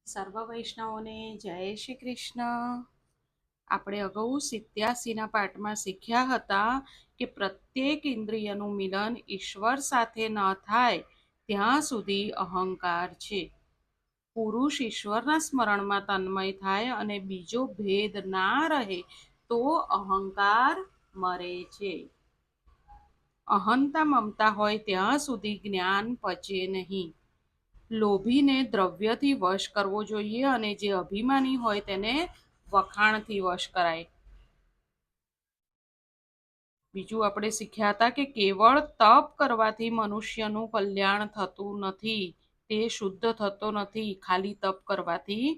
સર્વ વૈષ્ણવોને જય શ્રી કૃષ્ણ. આપણે અગાઉ 87ના પાઠમાં શીખ્યા હતા કે પ્રત્યેક ઇન્દ્રિયનું મિલન ઈશ્વર સાથે ન થાય ત્યાં સુધી અહંકાર છે. પુરુષ ઈશ્વરના સ્મરણમાં તન્મય થાય અને બીજો ભેદ ના રહે તો અહંકાર મરે છે. અહંતા મમતા હોય ત્યાં સુધી જ્ઞાન પચે નહીં. લોભીને દ્રવ્યથી વશ કરવો જોઈએ અને જે અભિમાની હોય તેને વખાણથી વશ કરાય. બીજું આપણે શીખ્યા હતા કે કેવળ તપ કરવાથી મનુષ્યનું કલ્યાણ થતું નથી. તે શુદ્ધ થતો નથી. ખાલી તપ કરવાથી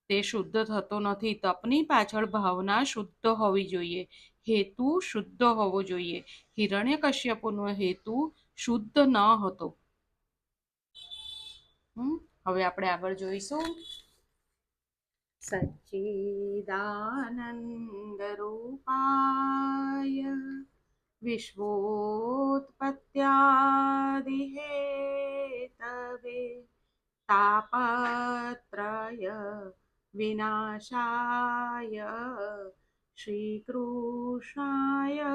તે શુદ્ધ થતો નથી. તપની પાછળ ભાવના શુદ્ધ હોવી જોઈએ, હેતુ શુદ્ધ હોવો જોઈએ. હિરણ્યકશ્યપુનો હેતુ શુદ્ધ ન હતો. હવે આપણે આગળ જોઈશું. સચ્ચિદાનંદ રૂપાય વિશ્વોત્પત્યાદિ હેતવે તાપત્રય વિનાશાય શ્રીકૃષ્ણાય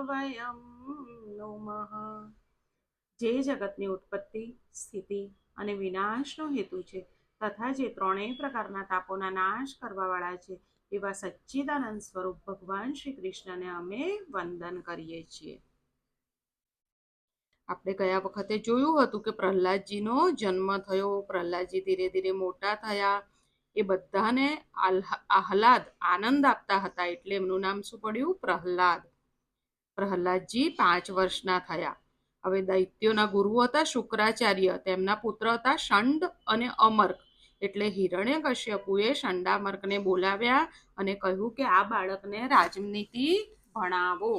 વયમ નમઃ. જે જગતની ઉત્પત્તિ, સ્થિતિ અને વિનાશનો હેતુ છે તથા જે ત્રણેય પ્રકારના તાપોના નાશ કરવાવાળા છે એવા સચ્ચિદાનંદ સ્વરૂપ ભગવાન શ્રી કૃષ્ણને અમે વંદન કરીએ છીએ. આપણે ગયા વખતે જોયું હતું કે પ્રહલાદજીનો જન્મ થયો, પ્રહલાદજી ધીરે ધીરે મોટા થયા, એ બધાને આહલાદ આનંદ આપતા હતા એટલે એમનું નામ શું પડ્યું? પ્રહલાદ. પ્રહલાદજી 5 વર્ષના થયા. હવે દૈત્યોના ગુરુ હતા શુક્રાચાર્ય, તેમના પુત્ર હતા શંડ અને અમર્ક. એટલે હિરણ્યકશ્યપુએ શંડામર્કને બોલાવ્યા અને કહ્યું કે આ બાળકને રાજનીતિ ભણાવો.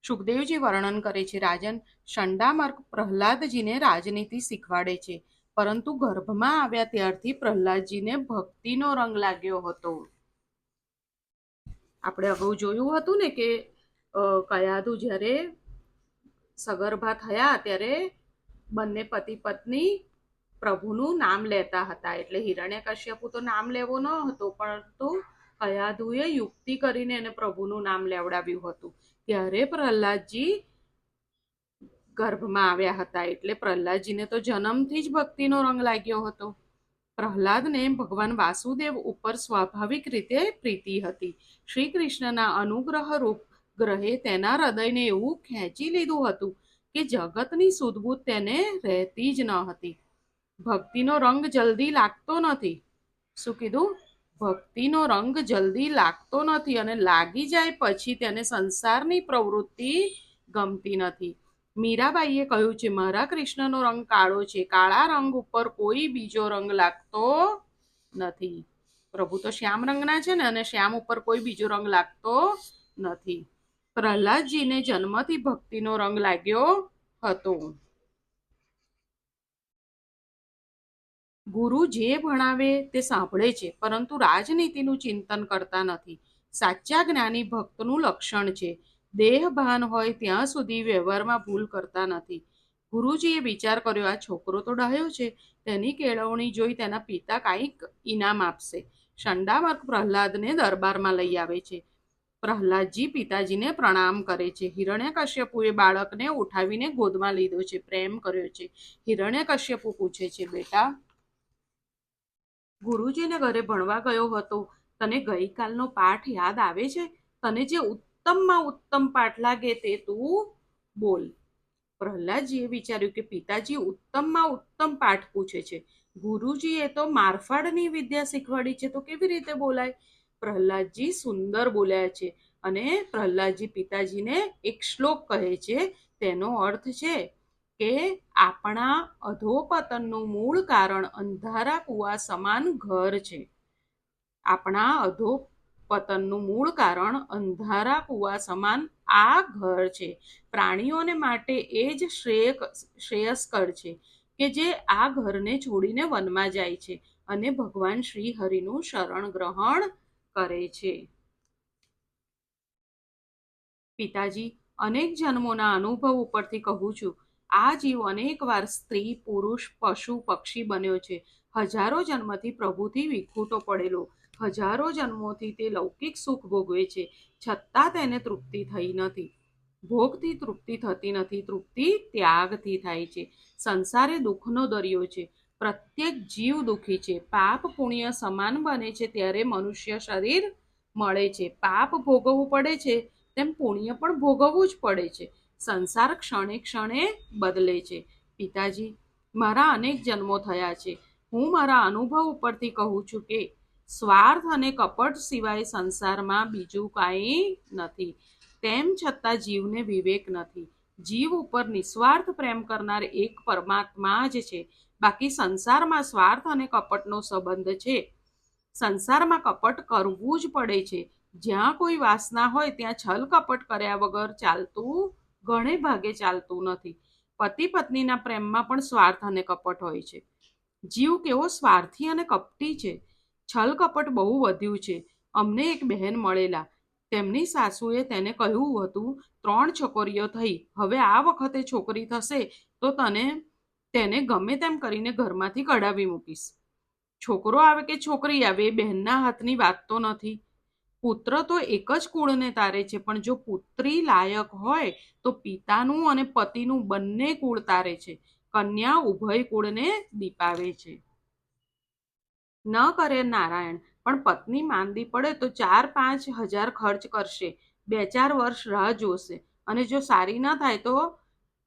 સુખદેવજી વર્ણન કરે છે, રાજન શંડામર્ક પ્રહલાદજીને રાજનીતિ શીખવાડે છે, પરંતુ ગર્ભમાં આવ્યા ત્યારથી પ્રહલાદજીને ભક્તિનો રંગ લાગ્યો હતો. આપણે અગાઉ જોયું હતું ને કે કયાધુ જ્યારે સગર્ભા થયા ત્યારે બંને પતિ પત્ની પ્રભુનું નામ લેતા હતા. એટલે હિરણ્યકશ્યપુ તો નામ લેવો ન હતો, પરંતુ કયાધુએ યુક્તિ કરીને એને પ્રભુનું નામ લેવડાવ્યું હતું. ત્યારે પ્રહલાદજી ગર્ભમાં આવ્યા હતા. એટલે પ્રહલાદજીને તો જન્મથી જ ભક્તિનો રંગ લાગ્યો હતો. પ્રહલાદને ભગવાન વાસુદેવ ઉપર સ્વાભાવિક રીતે પ્રીતિ હતી. શ્રી કૃષ્ણના અનુગ્રહ રૂપ ગ્રહે તેના હૃદયને એવું ખેંચી લીધું હતું કે જગતની સુધબૂધ તેને રહેતી જ ન હતી. ભક્તિનો રંગ જલ્દી લાગતો નથી. શું કીધું? ભક્તિનો રંગ જલ્દી લાગતો નથી અને લાગી જાય પછી તેને સંસારની પ્રવૃત્તિ ગમતી નથી. મીરાબાઈએ કહ્યું છે, મારા કૃષ્ણનો રંગ કાળો છે, કાળા રંગ ઉપર કોઈ બીજો રંગ લાગતો નથી. પ્રભુ તો શ્યામ રંગના છે ને, અને શ્યામ ઉપર કોઈ બીજો રંગ લાગતો નથી. પ્રહલાદજીને જન્મથી ભક્તિનો રંગ લાગ્યો હતો. ગુરુ જે ભણાવે તે સાંભળે છે, પરંતુ રાજનીતિનું ચિંતન કરતા નથી. સાચા જ્ઞાની ભક્તનું લક્ષણ છે. દેહ ભાન હોય ત્યાં સુધી વ્યવહારમાં ભૂલ કરતા નથી. ગુરુજીએ વિચાર કર્યો, આ છોકરો તો ડાહ્યો છે, તેની કેળવણી જોઈ તેના પિતા કાંઈક ઇનામ આપશે. શંડામર્ક પ્રહલાદને દરબારમાં લઈ આવે છે. પ્રહલાદજી પિતાજીને પ્રણામ કરે છે. હિરણ્યકશ્યપુએ બાળકને ઉઠાવીને ગોદમાં લીધો છે, પ્રેમ કર્યો છે. હિરણ્યકશ્યપુ પૂછે છે, બેટા, ગુરુજીને ઘરે ભણવા ગયો હતો, તને ગઈકાલનો પાઠ યાદ આવે છે? તને જે ઉત્તમમાં ઉત્તમ પાઠ લાગે તે તું બોલ. પ્રહલાદજીએ વિચાર્યું કે પિતાજી ઉત્તમમાં ઉત્તમ પાઠ પૂછે છે. ગુરુજીએ તો મારફાડની વિદ્યા શીખવાડી છે, તો કેવી રીતે બોલાય? પ્રહલાદજી સુંદર બોલ્યા છે અને પ્રહલાદજી પિતાજીને એક શ્લોક કહે છે. તેનો અર્થ છે કે આપણા અધોપતનનું મૂળ કારણ અંધારા કુવા સમાન ઘર છે. આપણા અધોપતનનું મૂળ કારણ અંધારા કુવા સમાન આ ઘર છે. પ્રાણીઓને માટે એ જ શ્રેયસ્કર છે કે જે આ ઘરને છોડીને વનમાં જાય છે અને ભગવાન શ્રી હરિનું શરણ ગ્રહણ કરે છે. પિતાજી, અનેક જન્મોના અનુભવ ઉપરથી કહું છું આ જીવ અનેક વાર સ્ત્રી પુરુષ પશુ પક્ષી બન્યો છે. હજારો જન્મથી પ્રભુથી વિખૂટો પડેલો, હજારો જન્મોથી તે લૌકિક સુખ ભોગવે છે, છતાં તેને તૃપ્તિ થઈ નથી. ભોગથી તૃપ્તિ થતી નથી, તૃપ્તિ ત્યાગથી થાય છે. સંસાર એ દુઃખનો દરિયો છે. પ્રત્યેક જીવ દુઃખી છે. પાપ પુણ્ય સમાન બને છે ત્યારે મનુષ્ય શરીર મળે છે. પાપ ભોગવવું પડે છે તેમ પુણ્ય પણ ભોગવવું જ પડે છે. સંસાર ક્ષણે ક્ષણે બદલે છે. પિતાજી, મારા અનેક જન્મો થયા છે. હું મારા અનુભવ ઉપરથી કહું છું કે સ્વાર્થ અને કપટ સિવાય સંસારમાં બીજું કાંઈ નથી. તેમ છતાં જીવને વિવેક નથી. જીવ ઉપર નિસ્વાર્થ પ્રેમ કરનાર એક પરમાત્મા જ છે. બાકી સંસારમાં સ્વાર્થ અને કપટનો સંબંધ છે. સંસારમાં કપટ કરવું જ પડે છે. જ્યાં કોઈ વાસના હોય ત્યાં છલ કપટ કર્યા વગર ચાલતું ઘણે ભાગે ચાલતું નથી. પતિ પત્નીના પ્રેમમાં પણ સ્વાર્થ અને કપટ હોય છે. જીવ કેવો સ્વાર્થી અને કપટી છે. છલ કપટ બહુ વધ્યું છે. અમને એક બહેન મળેલા, તેમની સાસુએ તેને કહ્યું હતું, 3 છોકરીઓ થઈ, હવે આ વખતે છોકરી થશે તો તેને ગમે તેમ કરીને ઘરમાંથી કઢાવી મૂકીશ. છોકરો આવે કે છોકરી આવે એ બહેનના હાથની વાત તો નથી. પુત્ર તો એક જ કુળને તારે છે, પણ જો પુત્રી લાયક હોય તો પિતાનું અને પતિનું બંને કુળ તારે છે. કન્યા ઉભય કુળને દીપાવે છે. ન કરે નારાયણ, પણ પત્ની માંદી પડે તો 4-5 હજાર ખર્ચ કરશે, 2-4 વર્ષ રાહ જોશે, અને જો સારી ના થાય તો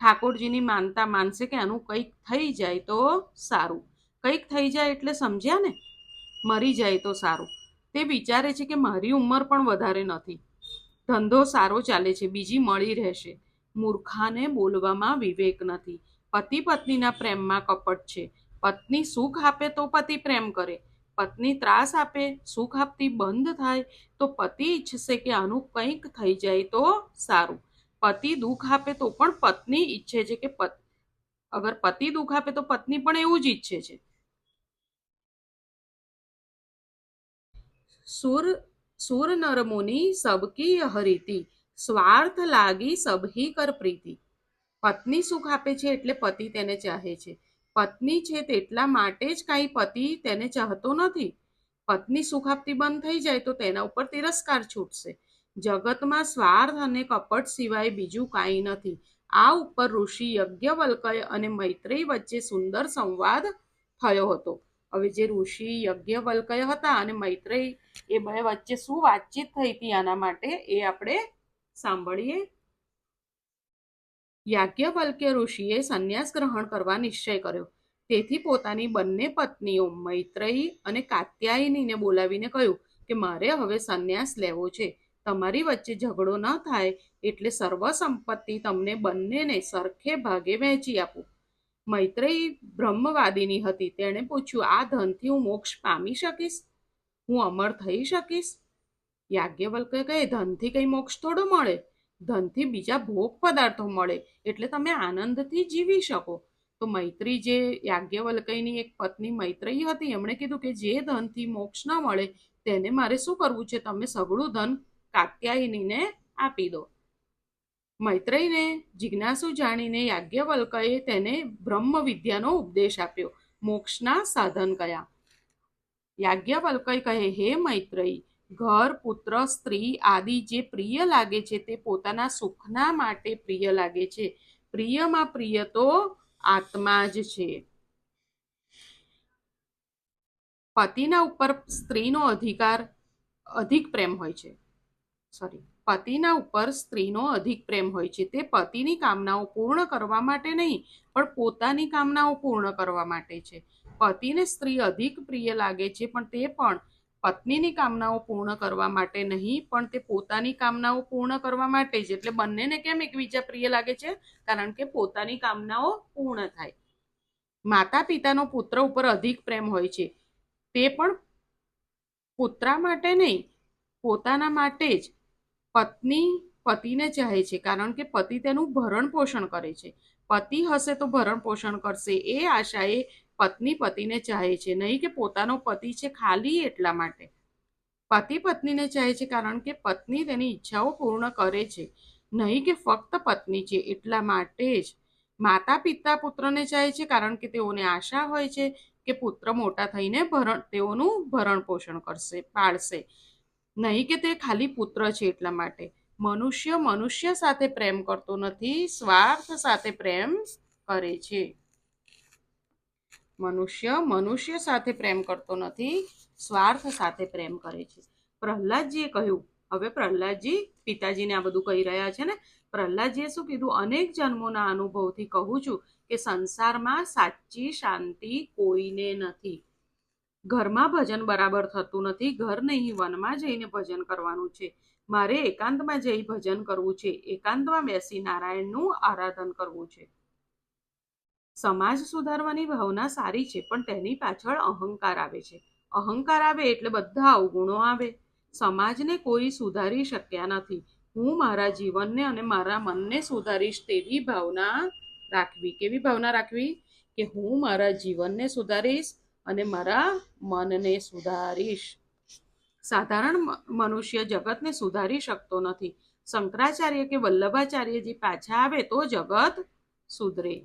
ઠાકોરજીની માનતા માનશે કે આનું કંઈક થઈ જાય તો સારું. કંઈક થઈ જાય એટલે સમજ્યા ને? મરી જાય તો સારું. તે વિચારે છે કે મારી ઉંમર પણ વધારે નથી, ધંધો સારો ચાલે છે, બીજી મળી રહેશે. મૂર્ખાને બોલવામાં વિવેક નથી. પતિ પત્નીના પ્રેમમાં કપટ છે. પત્ની સુખ આપે તો પતિ પ્રેમ કરે. પત્ની ત્રાસ આપે, સુખ આપતી બંધ થાય તો પતિ ઈચ્છશે કે આનું કંઈક થઈ જાય તો સારું. પતિ દુઃખ આપે તો પણ પત્ની ઈચ્છે છે કે અગર પતિ દુઃખ આપે તો પત્ની પણ એવું જ ઈચ્છે છે. સુર સુર નર મુનિ સબકી હરીતિ, સ્વાર્થ લાગી સબહી કર પ્રીતિ. પત્ની સુખ આપે છે એટલે પતિ તેને ચાહે છે. પત્ની છે તેટલા માટે જ કાંઈ પતિ તેને ચાહતો નથી. પત્ની સુખ આપતી બંધ થઈ જાય તો તેના ઉપર તિરસ્કાર છૂટશે. જગતમાં સ્વાર્થ અને કપટ સિવાય બીજું કાંઈ નથી. આ ઉપર ઋષિ યજ્ઞવલ્ક્ય અને મૈત્રેય વચ્ચે સુંદર સંવાદ થયો હતો. હવે જે ઋષિ યજ્ઞવલ્ક્ય હતા અને મૈત્રેય, એ બે વચ્ચે શું વાતચીત થઈ હતી આના માટે એ આપણે સાંભળીએ. યાજ્ઞવલ્ક્ય ઋષિએ સંન્યાસ ગ્રહણ કરવા નિશ્ચય કર્યો. તેથી પોતાની બંને પત્નીઓ મૈત્રેયી અને કાત્યાયનીને બોલાવીને કહ્યું કે મારે હવે સંન્યાસ લેવો છે. તમારી વચ્ચે ઝઘડો ન થાય એટલે સર્વ સંપત્તિ તમને બંનેને સરખે ભાગે વહેંચી આપું. મૈત્રેયી બ્રહ્મવાદિની હતી. તેણે પૂછ્યું, આ ધનથી હું મોક્ષ પામી શકીશ? હું અમર થઈ શકીશ? યાજ્ઞવલ્ક્ય કહે, ધનથી કઈ મોક્ષ થોડો મળે. ધનથી બીજા ભોગ પદાર્થો મળે એટલે તમે આનંદથી જીવી શકો. તો મૈત્રી, જે યાજ્ઞવલ્ક્યની એક પત્ની મૈત્રેયી હતી, એમણે કીધું કે જે ધનથી મોક્ષ ન મળે તેને મારે શું કરવું છે, તમે સગળું ધન કાત્યાયનીને આપી દો. મૈત્રેયને જિજ્ઞાસુ જાણીને યાજ્ઞવલ્ક્યએ તેને બ્રહ્મ વિદ્યાનો ઉપદેશ આપ્યો. મોક્ષના સાધન કયા? યાજ્ઞવલ્ક્ય કહે, હે મૈત્રેયી, ઘર, પુત્ર, સ્ત્રી આદિ જે પ્રિય લાગે છે તે પોતાના સુખના માટે પ્રિય લાગે છે. પ્રિયમાં પ્રિય તો આત્મા જ છે. પતિના ઉપર સ્ત્રીનો અધિક પ્રેમ હોય છે. પતિના ઉપર સ્ત્રીનો અધિક પ્રેમ હોય છે. તે પતિની કામનાઓ પૂર્ણ કરવા માટે નહીં, પણ પોતાની કામનાઓ પૂર્ણ કરવા માટે છે. પતિને સ્ત્રી અધિક પ્રિય લાગે છે, પણ તે પણ પત્નીની કામનાઓ પૂર્ણ કરવા માટે નહીં, પણ તે પોતાની કામનાઓ પૂર્ણ કરવા માટે જ. એટલે બંનેને કેમ એકબીજા પ્રિય લાગે છે? કારણ કે પોતાની કામનાઓ પૂર્ણ થાય. માતા પિતાનો પુત્ર ઉપર અધિક પ્રેમ હોય છે. તે પણ પુત્ર માટે નહીં, પોતાના માટે જ. પત્ની પતિને ચાહે છે કારણ કે પતિ તેનું ભરણ પોષણ કરે છે. પતિ હશે તો ભરણ પોષણ કરશે એ આશાએ પત્ની પતિને ચાહે છે, નહીં કે પોતાનો પતિ છે ખાલી એટલા માટે. પતિ પત્નીને ચાહે છે કારણ કે પત્ની તેની ઈચ્છાઓ પૂર્ણ કરે છે, નહીં કે ફક્ત પત્ની છે એટલા માટે જ. માતા પિતા પુત્રને ચાહે છે કારણ કે તેઓને આશા હોય છે કે પુત્ર મોટા થઈને તેઓનું ભરણ પોષણ કરશે, પાળશે. નહીં કે તે ખાલી પુત્ર છે એટલા માટે. મનુષ્ય મનુષ્ય સાથે પ્રેમ કરતો નથી, સ્વાર્થ સાથે પ્રેમ કરે છે. મનુષ્ય મનુષ્ય સાથે પ્રેમ કરતો નથી, સ્વાર્થ સાથે પ્રેમ કરે છે. પ્રહલાદજીએ કહ્યું, હવે પ્રહલાદજી પિતાજીને આ બધું કહી રહ્યા છે ને. પ્રહલાદજીએ શું કીધું? અનેક જન્મોના અનુભવથી કહું છું કે સંસારમાં સાચી શાંતિ કોઈને નથી. ઘરમાં ભજન બરાબર થતું નથી. ઘર નહીં, વનમાં જઈને ભજન કરવાનું છે. મારે એકાંતમાં જઈ ભજન કરવું છે. એકાંતમાં બેસી નારાયણનું આરાધન કરવું છે. સમાજ સુધારવાની ભાવના સારી છે, પણ તેની પાછળ અહંકાર આવે છે. અહંકાર આવે એટલે બધા અવગુણો આવે. સમાજને કોઈ સુધારી શક્યા નથી. હું મારા જીવનને અને મારા મનને સુધારીશ તેવી ભાવના રાખવી. કેવી ભાવના રાખવી? કે હું મારા જીવનને સુધારીશ અને મારા મનને સુધારીશ. સાધારણ મનુષ્ય જગતને સુધારી શકતો નથી. શંકરાચાર્ય કે વલ્લભાચાર્યજી પાછા આવે તો જગત સુધરે.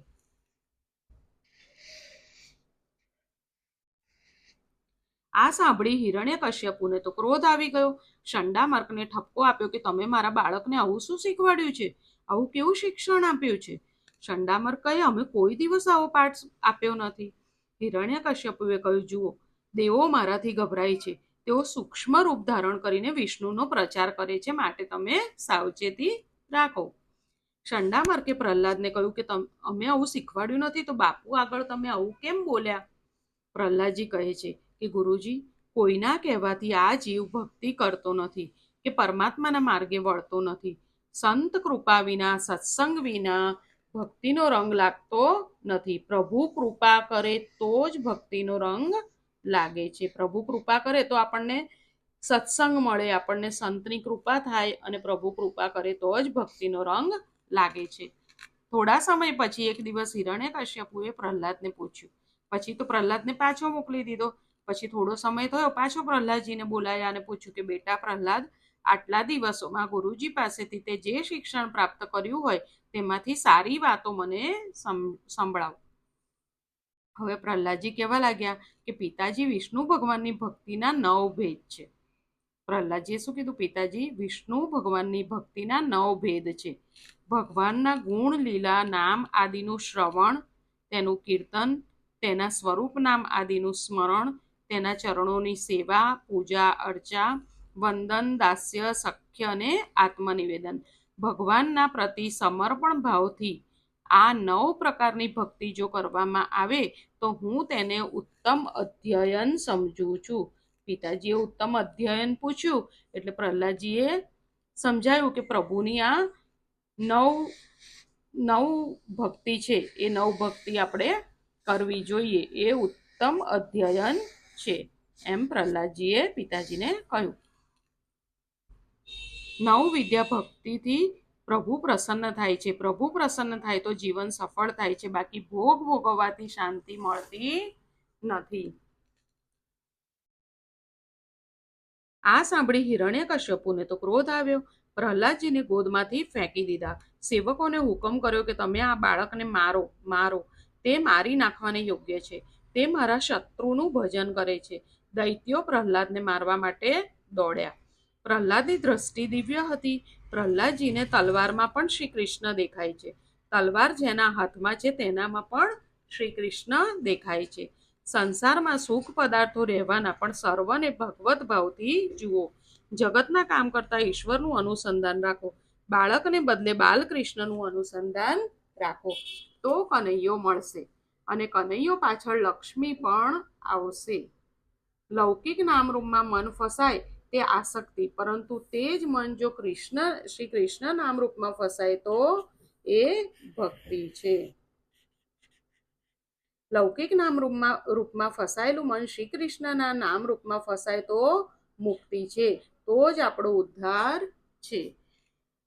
આ સાંભળી હિરણ્યકશ્યપુને તો ક્રોધ આવી ગયો. શંડામર્કને ઠપકો આપ્યો કે તમે મારા બાળકને આવું શું શીખવાડ્યું છે? આવું કેવું શિક્ષણ આપ્યું છે? શંડામર્ક કહે, અમે કોઈ દિવસ આવો પાઠ આપ્યો નથી. હિરણ્યકશ્યપુએ કહ્યું, જુઓ, દેવો મારાથી ગભરાય છે. તેઓ સૂક્ષ્મ રૂપ ધારણ કરીને વિષ્ણુનો પ્રચાર કરે છે, માટે તમે સાવચેતી રાખો. શંડામર્કે પ્રહલાદને કહ્યું કે અમે આવું શીખવાડ્યું નથી, તો બાપુ આગળ તમે આવું કેમ બોલ્યા? પ્રહલાદજી કહે છે કે ગુરુજી, કોઈના કહેવાથી આ જીવ ભક્તિ કરતો નથી કે પરમાત્માના માર્ગે વળતો નથી. સંત કૃપા વિના, સત્સંગ વિના ભક્તિનો રંગ લાગતો નથી. પ્રભુ કૃપા કરે તો જ ભક્તિનો રંગ લાગે છે. પ્રભુ કૃપા કરે તો આપણને સત્સંગ મળે, આપણને સંતની કૃપા થાય અને પ્રભુ કૃપા કરે તો જ ભક્તિનો રંગ લાગે છે. થોડા સમય પછી એક દિવસ હિરણ્યકશ્યપુએ પ્રહલાદને પૂછ્યું. પછી તો પ્રહલાદને પાછો મોકલી દીધો. પછી થોડો સમય થયો, પાછો પ્રહલાદજીને બોલાયા અને પૂછ્યું કે બેટા પ્રહલાદ, આટલા દિવસોમાં ગુરુજી પાસેથી તે જે શિક્ષણ પ્રાપ્ત કર્યું હોય તેમાંથી સારી વાતો મને સંભળાવ. હવે પ્રહલાદજી કહેવા લાગ્યા કે પિતાજી, વિષ્ણુ ભગવાનની ભક્તિના 9 ભેદ છે. પ્રહલાદજીએ શું કીધું? પિતાજી, વિષ્ણુ ભગવાનની ભક્તિના 9 ભેદ છે. ભગવાનના ગુણ, લીલા, નામ આદિનું શ્રવણ, તેનું કીર્તન, તેના સ્વરૂપ નામ આદિનું સ્મરણ, તેના ચરણોની સેવા, પૂજા અર્ચા, વંદન, દાસ્ય, સખ્ય અને આત્મનિવેદન. ભગવાનના પ્રતિ સમર્પણ ભાવથી આ 9 પ્રકારની ભક્તિ જો કરવામાં આવે તો હું તેને ઉત્તમ અધ્યયન સમજું છું. પિતાજીએ ઉત્તમ અધ્યયન પૂછ્યું એટલે પ્રહલાદજીએ સમજાયું કે પ્રભુની આ 9 ભક્તિ છે, એ 9 ભક્તિ આપણે કરવી જોઈએ, એ ઉત્તમ અધ્યયન છે, એમ પ્રહલાદજીએ પિતાજીને કહ્યું. 9 વિદ્યા ભક્તિથી પ્રભુ પ્રસન્ન થાય છે. પ્રભુ પ્રસન્ન થાય તો જીવન સફળ થાય છે, બાકી ભોગ ભોગવવાથી શાંતિ મળતી નથી. આ સાંભળી હિરણ્યકશ્યપુને તો ક્રોધ આવ્યો. પ્રહલાદજીને ગોદમાંથી ફેંકી દીધા. સેવકોને હુકમ કર્યો કે તમે આ બાળકને મારો. તે મારી નાખવાને યોગ્ય છે. તે મારા શત્રુનું ભજન કરે છે. દૈત્યો પ્રહલાદને મારવા માટે દોડ્યા. પ્રહલાદની દ્રષ્ટિ દિવ્ય હતી. પ્રહલાદજીને તલવારમાં પણ શ્રી કૃષ્ણ દેખાય છે. તલવાર જેના હાથમાં છે તેનામાં પણ શ્રી કૃષ્ણ દેખાય છે. સંસારમાં સુખ પદાર્થો રહેવાના, પણ સર્વને ભગવત ભાવથી જુઓ. જગતના કામ કરતા ઈશ્વરનું અનુસંધાન રાખો. બાળકને બદલે બાલકૃષ્ણનું અનુસંધાન રાખો તો કનૈયો મળશે, અને કનૈયો પાછળ લક્ષ્મી પણ આવશે. લૌકિક નામરૂપમાં મન ફસાય તે આસક્તિ, પરંતુ તે જ મન જો શ્રી કૃષ્ણ નામરૂપમાં ફસાય તો એ ભક્તિ છે. લૌકિક રૂપમાં ફસાયેલું મન શ્રી કૃષ્ણના નામ રૂપમાં ફસાય તો મુક્તિ છે, તો જ આપણો ઉદ્ધાર છે.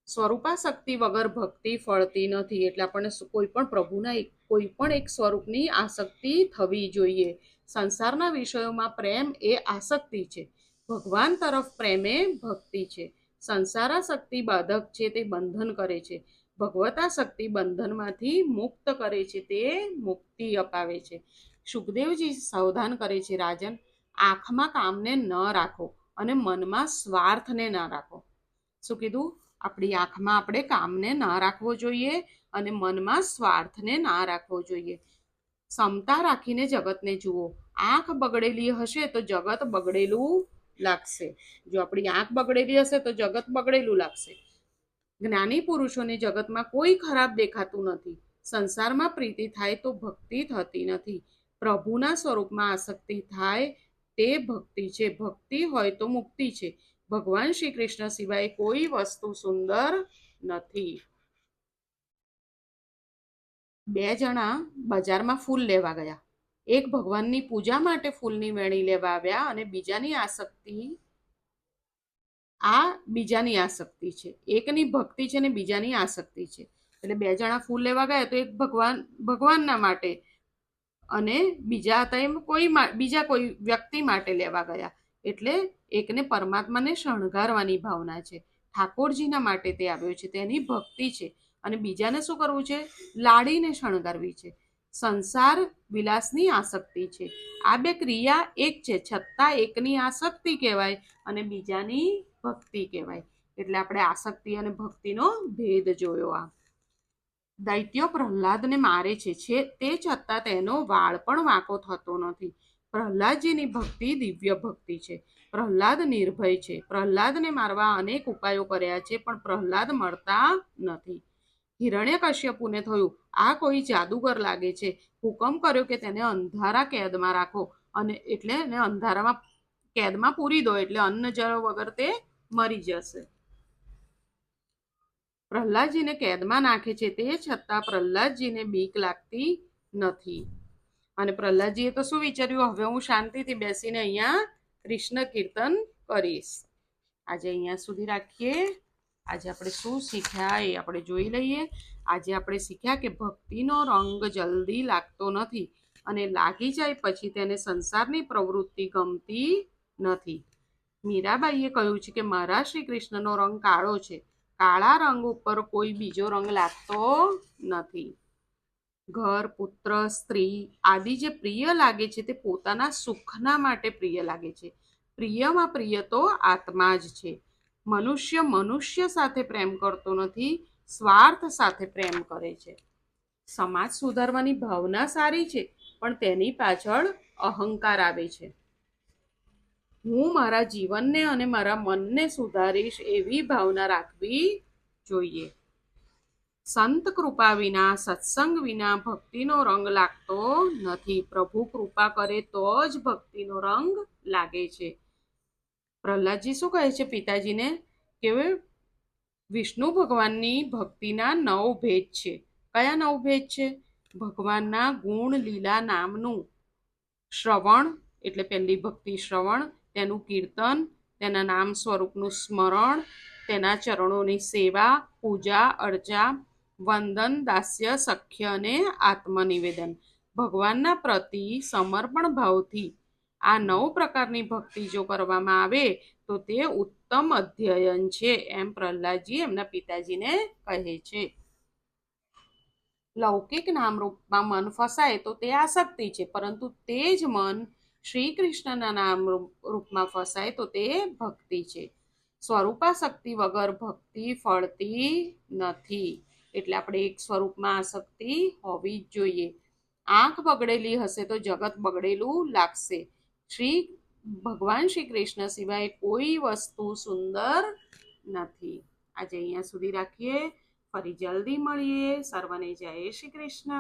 સ્વરૂપાસક્તિ વગર ભક્તિ ફળતી નથી. એટલે આપણને કોઈ પણ પ્રભુના કોઈ પણ એક સ્વરૂપની આસક્તિ થવી જોઈએ. સંસારના વિષયોમાં પ્રેમ એ આસક્તિ છે. ભગવાન તરફ પ્રેમ એ ભક્તિ છે. સંસારાસક્તિ બાધક છે, તે બંધન કરે છે. ભગવતાશક્તિ બંધનમાંથી મુક્ત કરે છે, તે મુક્તિ અપાવે છે. સુખદેવજી સાવધાન કરે છે, રાજન, આંખમાં કામને ન રાખો અને મનમાં સ્વાર્થને ન રાખો. શું કીધું? આપણી આંખમાં આપણે કામને ના રાખવો જોઈએ અને મનમાં સ્વાર્થને ના રાખવો જોઈએ. ક્ષમતા રાખીને જગતને જુઓ. આંખ બગડેલી હશે તો જગત બગડેલું લાગશે. જો આપણી આંખ બગડેલી હશે તો જગત બગડેલું લાગશે. જ્ઞાની પુરુષોને જગતમાં કોઈ ખરાબ દેખાતું નથી. સંસારમાં પ્રીતિ થાય તો ભક્તિ થતી નથી. પ્રભુના સ્વરૂપમાં આસક્તિ થાય તે ભક્તિ છે. ભક્તિ હોય તો મુક્તિ છે. ભગવાન શ્રી કૃષ્ણ સિવાય કોઈ વસ્તુ સુંદર નથી. બે જણા બજારમાં ફૂલ લેવા ગયા. એક ભગવાનની પૂજા માટે ફૂલની વેણી લેવા આવ્યા અને બીજાની આસક્તિ છે. એકની ભક્તિ છે ને બીજાની આસક્તિ છે. એટલે બે જણા ફૂલ લેવા ગયા તો એક ભગવાનના માટે અને બીજા કોઈ વ્યક્તિ માટે લેવા ગયા. એટલે એકને પરમાત્માને શણગારવાની ભાવના છે, ઠાકોરજીના માટે તે આવ્યો છે, તેની ભક્તિ છે. અને બીજાને શું કરવું છે? લાડીને શણગારવી છે. સંસાર વિલાસની આસક્તિ છે. આ બે ક્રિયા એક છે, છતાં એકની આસક્તિ કહેવાય અને બીજાની ભક્તિ કહેવાય. એટલે આપણે આસક્તિ અને ભક્તિનો ભેદ જોયો. આ દૈત્યો પ્રહલાદને મારે છે, તે છતાં તેનો વાળ પણ વાંકો થતો નથી. પ્રહલાદજીની ભક્તિ દિવ્ય ભક્તિ છે. પ્રહલાદ નિર્ભય છે. પ્રહલાદને મારવા અનેક ઉપાયો કર્યા છે, પણ પ્રહલાદ મરતા નથી. હિરણ્યકશ્યપુને થયું, આ કોઈ જાદુગર લાગે છે. હુકમ કર્યો કે તેને અંધારા કેદમાં રાખો અને એટલે એને અંધારામાં કેદમાં પૂરી દો, એટલે અન્ન જળ વગર તે મરી જશે. પ્રહલાદજીને કેદમાં નાખે છે, તે છતાં પ્રહલાદજીને બીક લાગતી નથી. અને પ્રહલાદજીએ તો શું વિચાર્યું? હવે હું શાંતિથી બેસીને અહીંયા કૃષ્ણ કીર્તન કરીશ. આજે અહીંયા સુધી રાખીએ. આજે આપણે શું શીખ્યા એ આપણે જોઈ લઈએ. આજે આપણે શીખ્યા કે ભક્તિનો રંગ જલ્દી લાગતો નથી અને લાગી જાય પછી તેને સંસારની પ્રવૃત્તિ ગમતી નથી. મીરાબાઈએ કહ્યું છે કે મારા શ્રી કૃષ્ણનો રંગ કાળો છે. કાળા રંગ ઉપર કોઈ બીજો રંગ લાગતો નથી. ઘર, પુત્ર, સ્ત્રી આદિ જે પ્રિય લાગે છે તે પોતાના સુખના માટે પ્રિય લાગે છે. પ્રિયમાં પ્રિય તો આત્મા જ છે. મનુષ્ય સાથે પ્રેમ કરતો નથી, સ્વાર્થ સાથે પ્રેમ કરે છે. સમાજ સુધારવાની ભાવના સારી છે, પણ તેની પાછળ અહંકાર આવે છે. હું મારા જીવનને અને મારા મનને સુધારીશ એવી ભાવના રાખવી જોઈએ. સંત કૃપા વિના, સત્સંગ વિના ભક્તિનો રંગ લાગતો નથી. પ્રભુ કૃપા કરે તો જ ભક્તિનો રંગ લાગે છે. પ્રહલાદજી શું કહે છે પિતાજીને? કે વિષ્ણુ ભગવાનની ભક્તિના 9 ભેદ છે. કયા 9 ભેદ છે? ભગવાનના ગુણ લીલા નામનું શ્રવણ, એટલે પહેલી ભક્તિ શ્રવણ, તેનું કીર્તન, તેના નામ સ્વરૂપનું સ્મરણ, તેના ચરણોની સેવા, પૂજા અર્ચા, વંદન, દાસ્ય, સખ્ય અને આત્મનિવેદન. ભગવાનના પ્રતિ સમર્પણ ભાવથી આ 9 પ્રકારની ભક્તિ જો કરવામાં આવે તો તે ઉત્તમ અધ્યયન છે, એમ પ્રહલાદજી એમના પિતાજીને કહે છે. લૌકિક નામરૂપમાં મન ફસાય તો તે આસક્તિ છે, પરંતુ તે જ મન શ્રી કૃષ્ણના નામ રૂપમાં ફસાય તો તે ભક્તિ છે. સ્વરૂપાસક્તિ વગર ભક્તિ ફળતી નથી. એટલે આપણે એક સ્વરૂપમાં આસક્તિ હોવી જ જોઈએ. આંખ બગડેલી હશે તો જગત બગડેલું લાગશે. ભગવાન શ્રી કૃષ્ણ સિવાય કોઈ વસ્તુ સુંદર નથી. આજે અહીંયા સુધી રાખીએ. ફરી જલ્દી મળીએ. સર્વને જય શ્રી કૃષ્ણ.